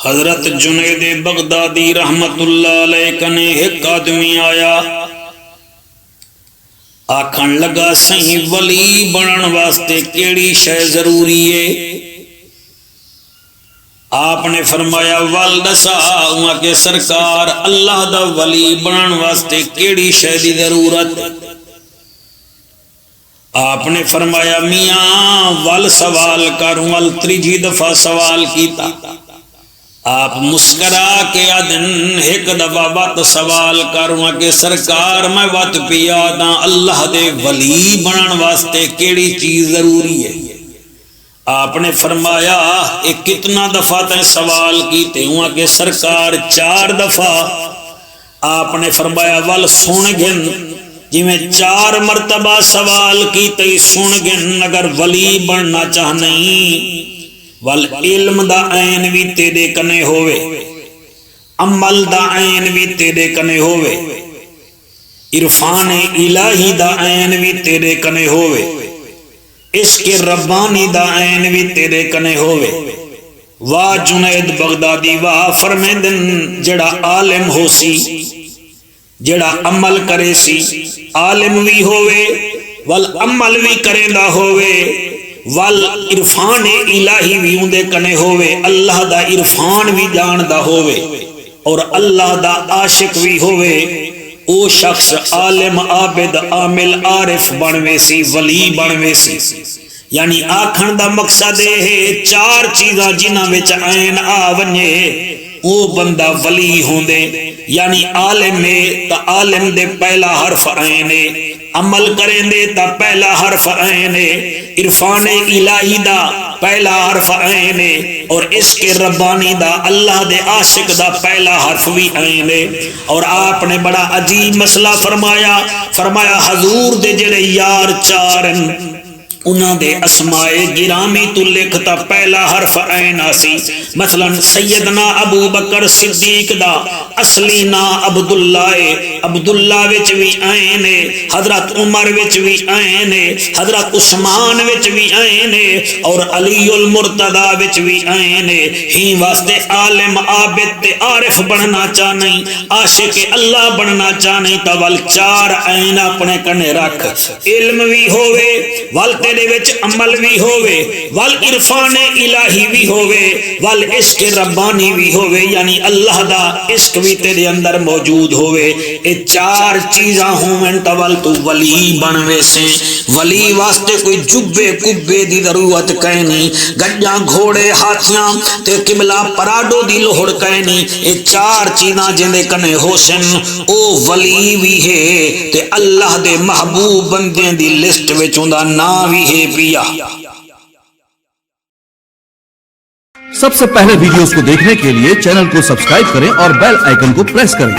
حضرت جنید بغدادی رحمت اللہ علیہ کنے ایک آدمی آیا، آکھن لگا سہیں ولی بنن واسطے کیڑی شے ضروری ہے؟ آپ نے فرمایا ول دسا ہوا کہ سرکار اللہ دا ولی بنن واسطے کیڑی شے دی ضرورت؟ آپ نے فرمایا میاں ول سوال کروں، ول تریجی دفعہ سوال کیتا۔ آپ مسکرا کے آدن ایک دفعہ وقت سوال کروں کہ سرکار میں وقت پیا دا اللہ دے ولی بنن واسطے کیڑی چیز ضروری ہے؟ آپ نے فرمایا ایک کتنا دفعہ تے سوال کیتے ہوا کہ سرکار 4 دفعہ۔ آپ نے فرمایا ول سن گن، جی میں 4 مرتبہ سوال کیتے سن گن، اگر ولی بننا چاہنی ول علم دا عین بھی تیرے کنے ہوئے، عمل دا عین بھی تیرے کنے ہوئے، عرفان الہی دا عین بھی تیرے کنے ہوئے، عشق ربانی دا عین بھی تیرے کنے ہوئے۔ واہ جنید بغدادی واہ فرمیندن جڑا عالم ہو سی، جڑا عمل کرے سی، عالم بھی ہوئے ول عمل بھی کرے دا ہوئے، ول عرفان الہی بھی اندے کنے ہوئے، اللہ دا عرفان بھی جاندا ہوئے اور اللہ دا عاشق بھی ہوئے، او شخص عالم عابد عامل عارف بنوے سی، ولی بنوے سی۔ یعنی آکھن دا مقصد ہے 4 چیزاں جنہاں وچ عین آ ونجے او بندہ ولی ہوندے۔ یعنی عالم ہے تا عالم دے پہلا حرف عین ہے، عمل کریں دے تا پہلا حرف عین ہے، عرفان الہی دا پہلا حرف عین ہے، اور عشق ربانی دا اللہ دے عاشق دا پہلا حرف بھی عین ہے۔ اور آپ نے بڑا عجیب مسئلہ فرمایا، فرمایا حضور دے جڑے یار 4 انہاں دے اسماء گرامی تو لکھتا پہلا حرف عین آسی۔ مثلا سیدنا ابو بکر صدیق دا اصلی نا عبداللہ، عبداللہ وچ بھی عین ہے، حضرت عمر وچ بھی عین ہے، حضرت عثمان وچ بھی عین ہے، اور علی المرتضی وچ بھی عین ہے۔ ہی واسطے عالم عابد تے عارف بننا چاہنی، عاشق اللہ بننا چاہنی تا ول 4 عین اپنے کنے رکھ، علم بھی ہوئے ول تیرے وچ عمل بھی ہوئے، ول عرفان الہی بھی ہوئے، ول عشق ربانی بھی ہوئے، یعنی اللہ دا عشق بھی تیرے اندر موجود ہوئے۔ اے 4 چیزاں ہوئن تا ول تو ولی بنوے سے۔ ولی واسطے کوئی جبے کبے دی ضرورت کہنی، گجاں گھوڑے ہاتھیاں تے قبلہ پراڈو دی لوہڑ کہنی۔ اے 4 چیزاں جندے کنے ہو سن او ولی بھی ہے تے اللہ دے محبوب بندے دی لسٹ وچ اوندا نام بھی ہے پیا۔ سب سے پہلے ویڈیوز کو دیکھنے کے لیے چینل کو سبسکرائب کریں اور بیل آئیکن کو پریس کریں۔